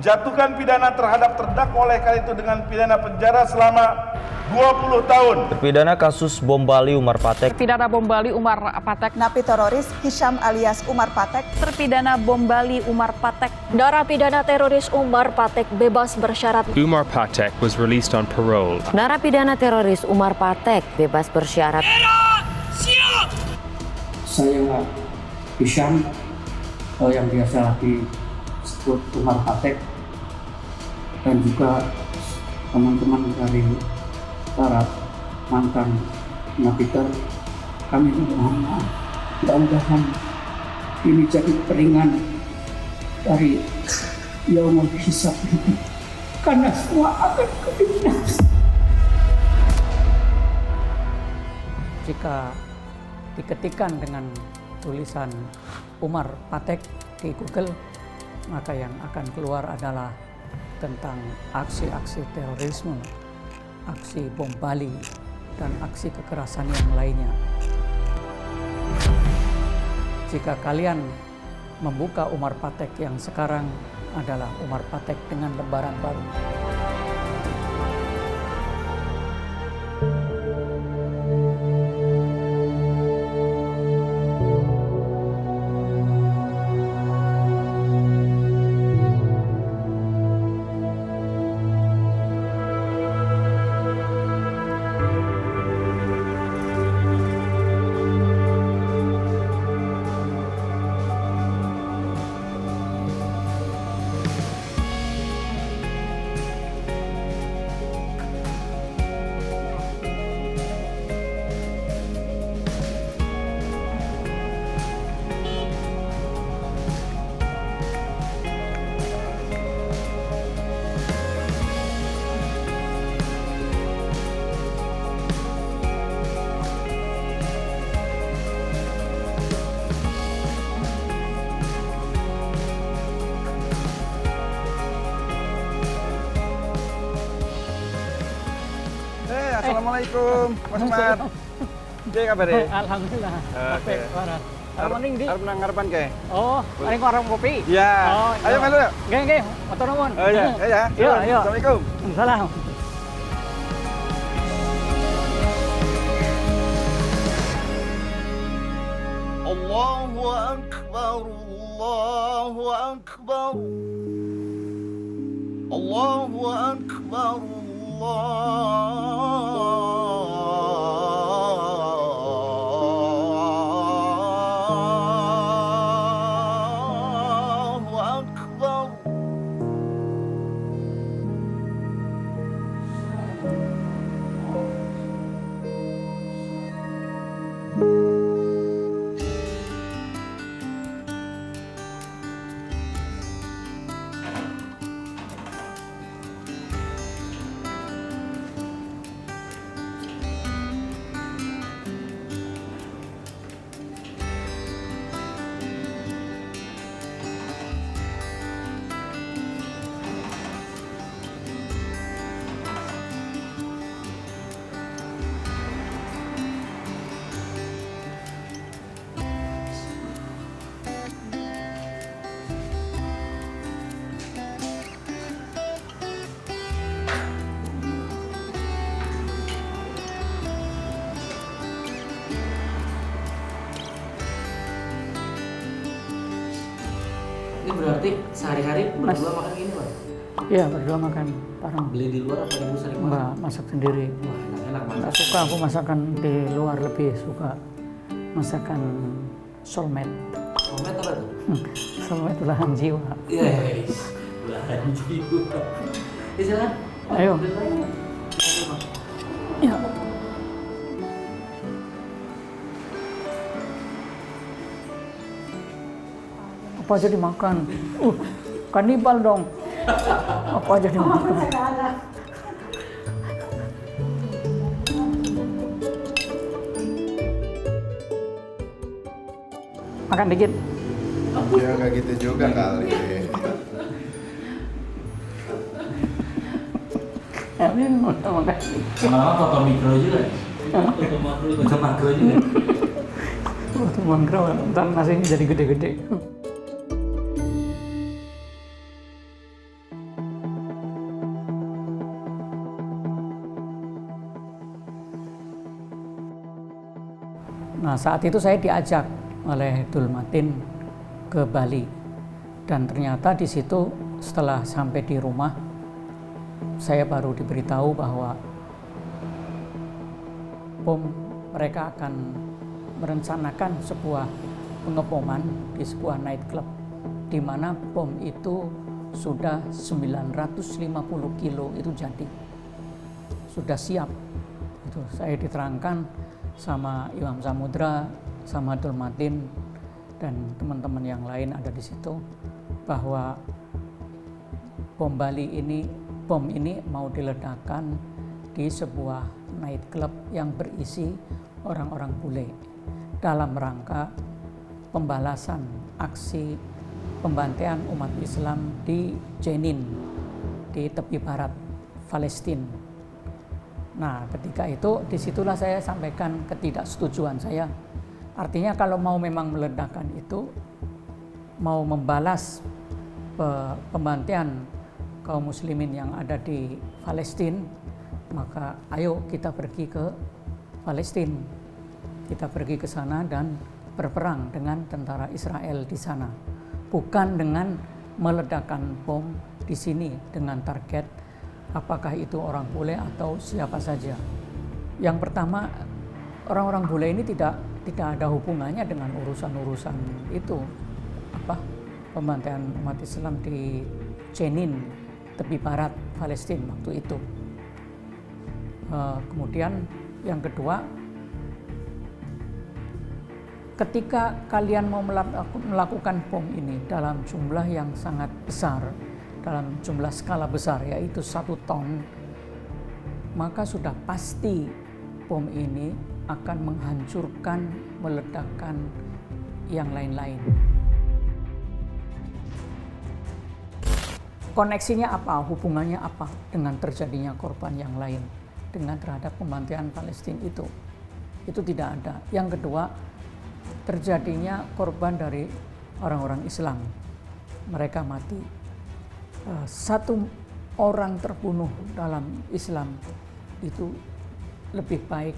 Jatuhkan pidana terhadap terdakwa oleh karena itu dengan pidana penjara selama 20 tahun. Terpidana kasus bom Bali Umar Patek. Terpidana bom Bali Umar Patek. Napi teroris Hisham alias Umar Patek. Terpidana bom Bali Umar Patek. Narapidana teroris Umar Patek bebas bersyarat. Umar Patek was released on parole. Narapidana teroris Umar Patek bebas bersyarat. Saya Hisham yang biasa disebut Umar Patek, dan juga teman-teman dari para mantan napiter, kami mohon maaf. Mudah-mudahan ini jadi peringan dari yaumul hisab ini, karena semua akan kebinasa. Jika diketikkan dengan tulisan Umar Patek di Google, maka yang akan keluar adalah tentang aksi-aksi terorisme, aksi bom Bali, dan aksi kekerasan yang lainnya. Jika kalian membuka Umar Patek yang sekarang adalah Umar Patek dengan lembaran baru. Assalamualaikum, Mas Umar. Oke, kabar ya? Alhamdulillah. Oke. Arep ning ndi? Arep nang ngarepan kae. Oh, paling warung kopi. Iya. Oh, Ayo melu yuk. Nggih, matur nuwun. Oh iya, ya. Iya, iya. Assalamualaikum. Salam. Allahu Akbar, Allahu Akbar, Allahu Akbar, Allahu Akbar. Ini berarti sehari-hari berdua makan gini, Pak? Iya, berdua makan bareng. Beli di luar apa ibu sering masak? Mbak masak sendiri. Wah, enak masak. Nggak suka aku masakan di luar, lebih suka masakan soulmate. Somet apa tuh? Soulmate belahan jiwa. Yes, belahan jiwa. Silakan. Ayo. Ya. Apa aja dimakan? Kanibal dong. Apa aja dimakan? Makan dikit. Ya nggak gitu juga kali. Makan. Lama-lama foto mikro juga. Foto makro juga. Foto makro, ntar nasinya jadi gede-gede. Nah, saat itu saya diajak oleh Dul Matin ke Bali, dan ternyata di situ setelah sampai di rumah saya baru diberitahu bahwa POM mereka akan merencanakan sebuah pengeboman di sebuah night club, di mana bom itu sudah 950 kilo itu jadi, sudah siap. Itu saya diterangkan sama Imam Samudra, sama Dul Matin dan teman-teman yang lain ada di situ, bahwa bom ini mau diledakkan di sebuah night club yang berisi orang-orang bule dalam rangka pembalasan aksi pembantaian umat Islam di Jenin, di tepi barat Palestina. Nah, ketika itu disitulah saya sampaikan ketidaksetujuan saya. Artinya kalau mau memang meledakkan itu, mau membalas pembantaian kaum muslimin yang ada di Palestina, maka ayo kita pergi ke Palestina. Kita pergi ke sana dan berperang dengan tentara Israel di sana. Bukan dengan meledakkan bom di sini dengan target apakah itu orang bule atau siapa saja. Yang pertama, orang-orang bule ini tidak ada hubungannya dengan urusan-urusan itu, pembantaian umat Islam di Jenin, tepi barat Palestina waktu itu. Kemudian yang kedua, ketika kalian mau melakukan bom ini dalam jumlah yang sangat besar, dalam jumlah skala besar, yaitu 1 ton, maka sudah pasti bom ini akan menghancurkan, meledakkan yang lain-lain. Koneksinya apa? Hubungannya apa dengan terjadinya korban yang lain dengan terhadap pembantaian Palestina itu? Itu tidak ada. Yang kedua, terjadinya korban dari orang-orang Islam. Mereka mati. 1 orang terbunuh dalam Islam itu lebih baik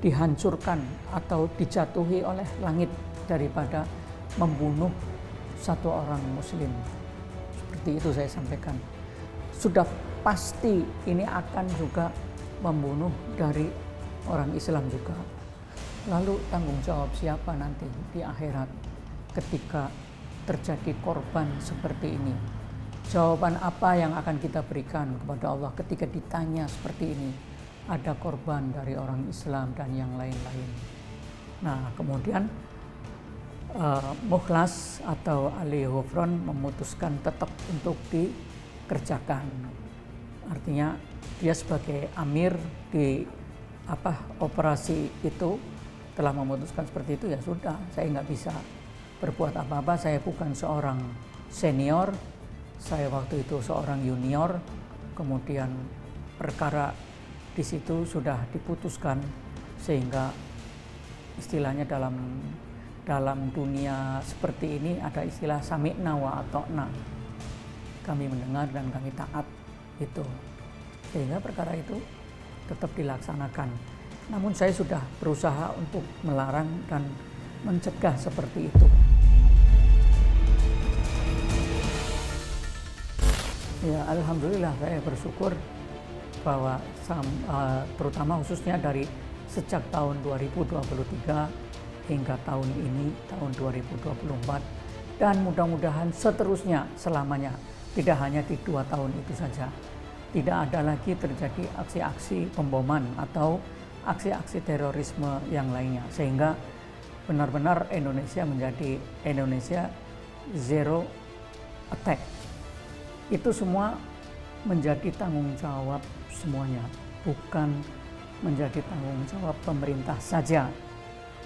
dihancurkan atau dijatuhi oleh langit daripada membunuh 1 orang muslim. Seperti itu saya sampaikan. Sudah pasti ini akan juga membunuh dari orang Islam juga. Lalu tanggung jawab siapa nanti di akhirat ketika terjadi korban seperti ini? Jawaban apa yang akan kita berikan kepada Allah ketika ditanya seperti ini? Ada korban dari orang Islam dan yang lain-lain. Nah, kemudian Mukhlas atau Ali Ghufron memutuskan tetap untuk dikerjakan. Artinya dia sebagai amir di operasi itu telah memutuskan seperti itu, ya sudah, saya nggak bisa berbuat apa-apa. Saya bukan seorang senior, saya waktu itu seorang junior. Kemudian perkara di situ sudah diputuskan, sehingga istilahnya dalam dunia seperti ini ada istilah sami'na wa ata'na, kami mendengar dan kami taat itu, sehingga perkara itu tetap dilaksanakan. Namun saya sudah berusaha untuk melarang dan mencegah seperti itu. Ya, alhamdulillah saya bersyukur bahwa terutama khususnya dari sejak tahun 2023 hingga tahun ini, tahun 2024, dan mudah-mudahan seterusnya selamanya, tidak hanya di 2 tahun itu saja, tidak ada lagi terjadi aksi-aksi pemboman atau aksi-aksi terorisme yang lainnya, sehingga benar-benar Indonesia menjadi Indonesia zero attack. Itu semua menjadi tanggung jawab semuanya, bukan menjadi tanggung jawab pemerintah saja,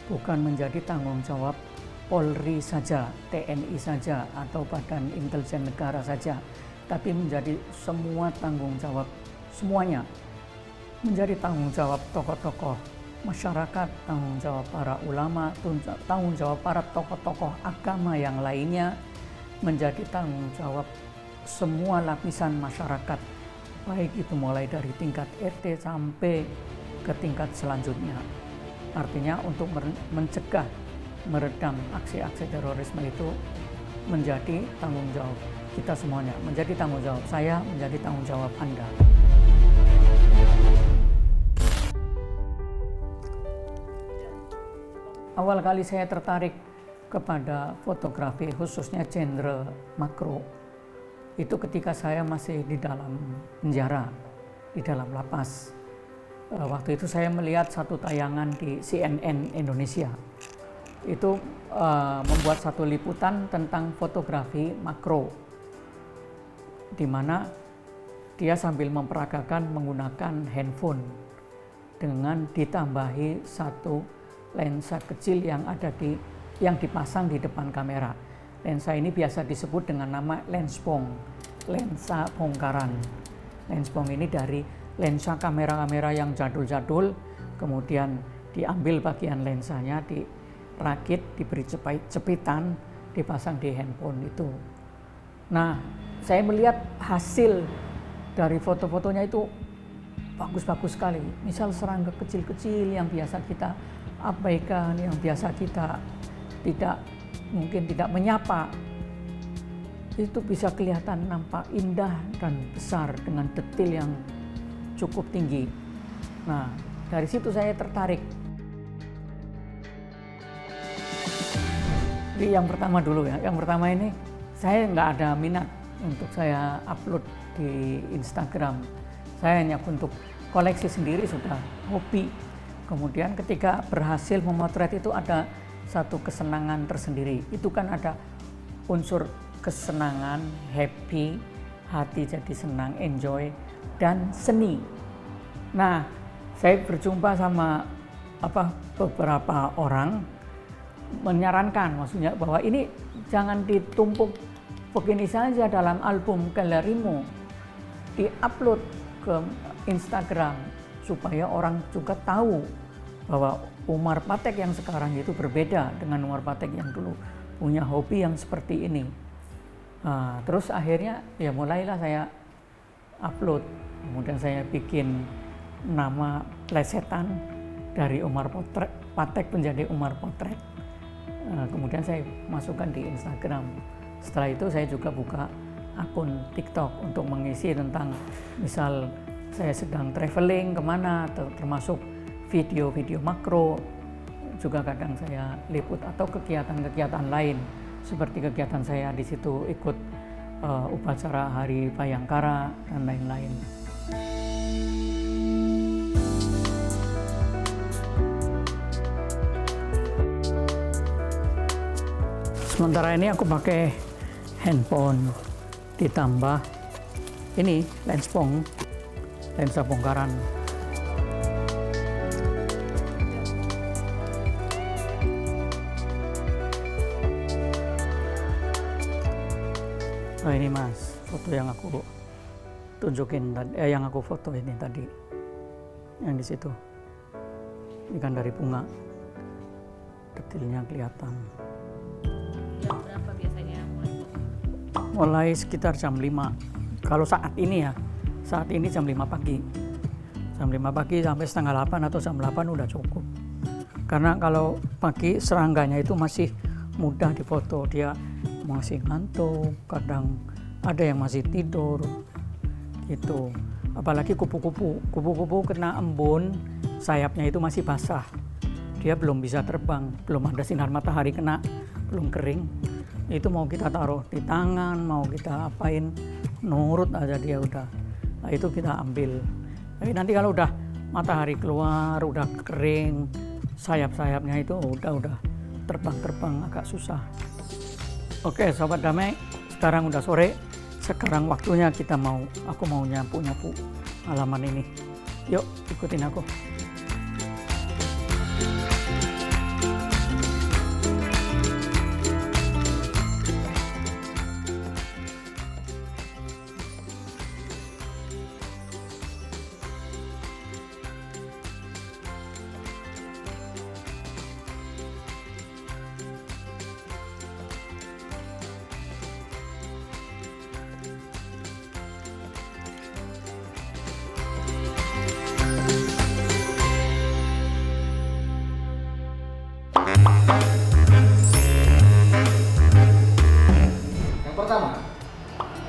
bukan menjadi tanggung jawab Polri saja, TNI saja, atau Badan Intelijen Negara saja, tapi menjadi semua tanggung jawab semuanya. Menjadi tanggung jawab tokoh-tokoh masyarakat, tanggung jawab para ulama, tanggung jawab para tokoh-tokoh agama yang lainnya, menjadi tanggung jawab semua lapisan masyarakat, baik itu mulai dari tingkat RT sampai ke tingkat selanjutnya. Artinya untuk mencegah, meredam aksi-aksi terorisme itu menjadi tanggung jawab kita semuanya, menjadi tanggung jawab saya, menjadi tanggung jawab Anda. Awal kali saya tertarik kepada fotografi, khususnya genre makro, itu ketika saya masih di dalam penjara, di dalam lapas. Waktu itu saya melihat satu tayangan di CNN Indonesia. Itu membuat satu liputan tentang fotografi makro, di mana dia sambil memperagakan menggunakan handphone dengan ditambahi satu lensa kecil yang dipasang di depan kamera. Lensa ini biasa disebut dengan nama lenspong, lensa bongkaran. Lenspong ini dari lensa kamera-kamera yang jadul-jadul, kemudian diambil bagian lensanya, dirakit, diberi jepitan, dipasang di handphone itu. Nah, saya melihat hasil dari foto-fotonya itu bagus-bagus sekali. Misal serangga kecil-kecil yang biasa kita abaikan, yang biasa kita mungkin tidak menyapa, itu bisa kelihatan nampak indah dan besar dengan detail yang cukup tinggi. Nah, dari situ saya tertarik. Jadi yang pertama dulu ya, yang pertama ini saya nggak ada minat untuk saya upload di Instagram. Saya hanya untuk koleksi sendiri, sudah hobi. Kemudian ketika berhasil memotret itu ada satu kesenangan tersendiri. Itu kan ada unsur kesenangan, happy, hati jadi senang, enjoy, dan seni. Nah, saya berjumpa sama beberapa orang menyarankan, maksudnya bahwa ini jangan ditumpuk begini saja dalam album galerimu, di-upload ke Instagram supaya orang juga tahu bahwa Umar Patek yang sekarang itu berbeda dengan Umar Patek yang dulu punya hobi yang seperti ini. Nah, terus akhirnya ya mulailah saya upload, kemudian saya bikin nama plesetan dari Umar Patek menjadi Umar Potret. Kemudian saya masukkan di Instagram. Setelah itu saya juga buka akun TikTok untuk mengisi tentang misal saya sedang traveling kemana, termasuk video-video makro, juga kadang saya liput, atau kegiatan-kegiatan lain seperti kegiatan saya di situ ikut upacara Hari Bayangkara dan lain-lain. Sementara ini aku pakai handphone ditambah ini lenspong, lensa bongkaran. Oh ini Mas, foto yang aku tunjukin tadi, yang aku foto ini tadi, yang di situ. Ini kan dari bunga, detailnya kelihatan. Jam berapa biasanya Mulai sekitar jam 5. Kalau saat ini ya, saat ini jam 5 pagi. Jam 5 pagi sampai setengah 8 atau jam 8 udah cukup. Karena kalau pagi serangganya itu masih mudah difoto, dia masih ngantuk, kadang ada yang masih tidur gitu. Apalagi kupu-kupu kena embun, sayapnya itu masih basah, dia belum bisa terbang, belum ada sinar matahari kena, belum kering. Itu mau kita taruh di tangan, mau kita apain, nurut aja dia udah. Nah itu kita ambil. Tapi nanti kalau udah matahari keluar, udah kering, sayap-sayapnya itu udah terbang agak susah. Oke Sobat Damai, sekarang udah sore. Sekarang waktunya aku mau nyapu halaman ini. Yuk ikutin aku.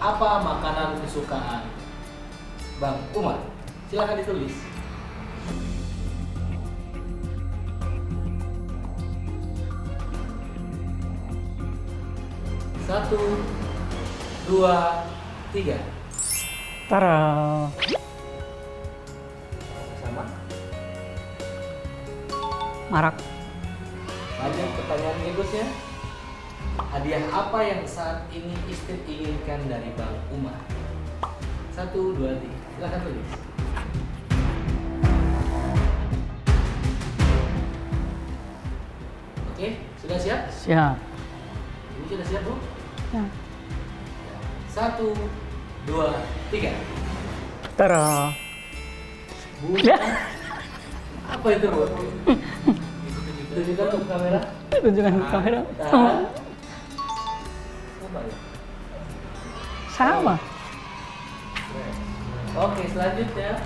Apa makanan kesukaan Bang Umar? Silahkan ditulis. Satu, dua, tiga. Tara. Sama. Marak. Lanjut pertanyaan berikutnya. Hadiah apa yang saat ini istri inginkan dari Bang Umar? 1, 2, 3. Silahkan tulis. Oke, sudah siap? Siap. Ibu sudah siap, Bu? Ya. 1, 2, 3. Tara. Bu, apa itu, Bu? Tunjukkan ke kamera. Tunjukkan ke kamera. Tahan. Apa ya? Sama. Oke, selanjutnya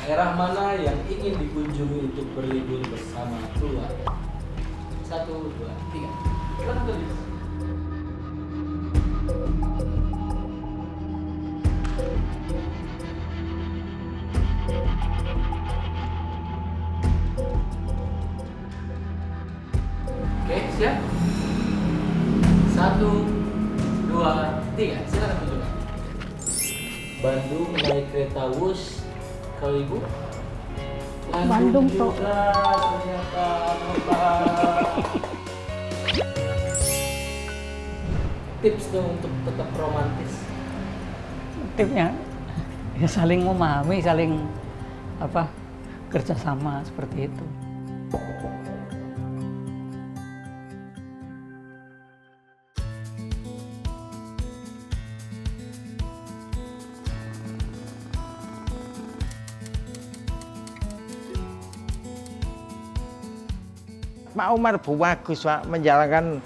daerah mana yang ingin dikunjungi untuk berlibur bersama keluarga? 1, 2, 3. Silakan tulis. Oke, siap? 1, 2, 3. Silakan tunjukkan. Bandung naik kereta Wus kalau Ibu? Bandung, juga ternyata Bapak. Tips dong untuk tetap romantis. Tipsnya ya saling memahami, saling kerjasama seperti itu. Pak Umar bagus, Pak, menjalankan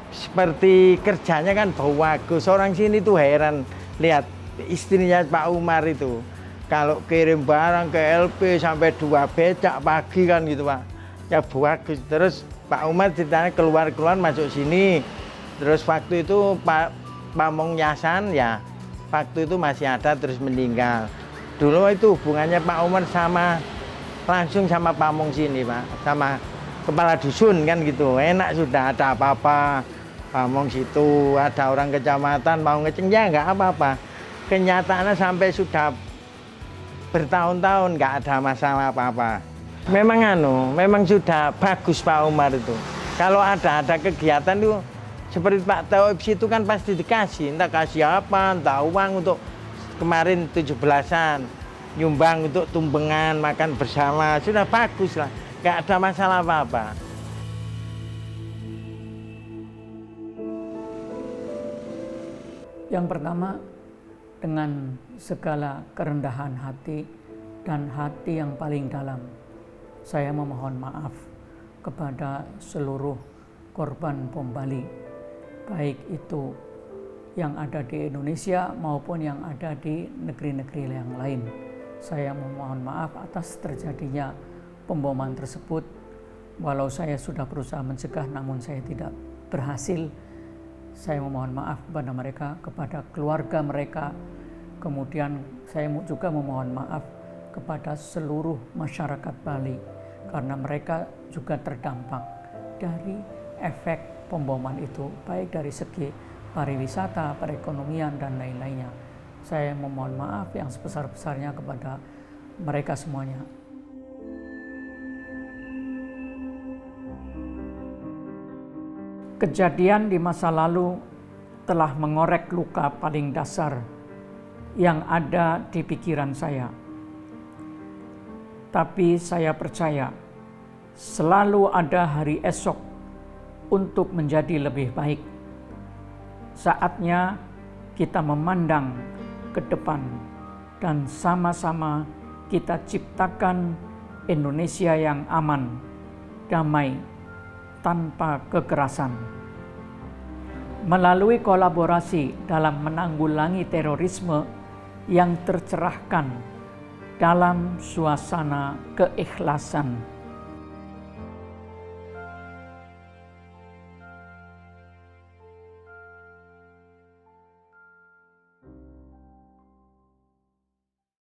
seperti kerjanya kan bagus. Orang sini tuh heran lihat istrinya Pak Umar itu. Kalau kirim barang ke LP sampai 2 becak pagi kan gitu, Pak. Ya bagus. Terus Pak Umar ceritanya keluar masuk sini. Terus waktu itu Pak Pamong Yasan ya waktu itu masih ada terus meninggal. Dulu itu hubungannya Pak Umar langsung sama Pamong sini, Pak, sama kepala dusun kan gitu. Enak sudah ada apa-apa, Pamong situ ada orang kecamatan mau ngeceng ya nggak apa-apa. Kenyataannya sampai sudah bertahun-tahun nggak ada masalah apa-apa. Memang sudah bagus Pak Umar itu. Kalau ada kegiatan itu seperti Pak Taufik itu kan pasti dikasih, entah kasih apa, entah uang untuk kemarin 17-an. Nyumbang untuk tumbengan, makan bersama, sudah bagus lah, nggak ada masalah apa-apa. Yang pertama, dengan segala kerendahan hati dan hati yang paling dalam, saya memohon maaf kepada seluruh korban bom Bali, baik itu yang ada di Indonesia maupun yang ada di negeri-negeri yang lain. Saya memohon maaf atas terjadinya pemboman tersebut. Walau saya sudah berusaha mencegah namun saya tidak berhasil. Saya memohon maaf kepada mereka, kepada keluarga mereka. Kemudian saya juga memohon maaf kepada seluruh masyarakat Bali karena mereka juga terdampak dari efek pemboman itu, baik dari segi pariwisata, perekonomian, dan lain-lainnya. Saya memohon maaf yang sebesar-besarnya kepada mereka semuanya. Kejadian di masa lalu telah mengorek luka paling dasar yang ada di pikiran saya. Tapi saya percaya selalu ada hari esok untuk menjadi lebih baik. Saatnya kita memandang ke depan dan sama-sama kita ciptakan Indonesia yang aman, damai, tanpa kekerasan. Melalui kolaborasi dalam menanggulangi terorisme yang tercerahkan dalam suasana keikhlasan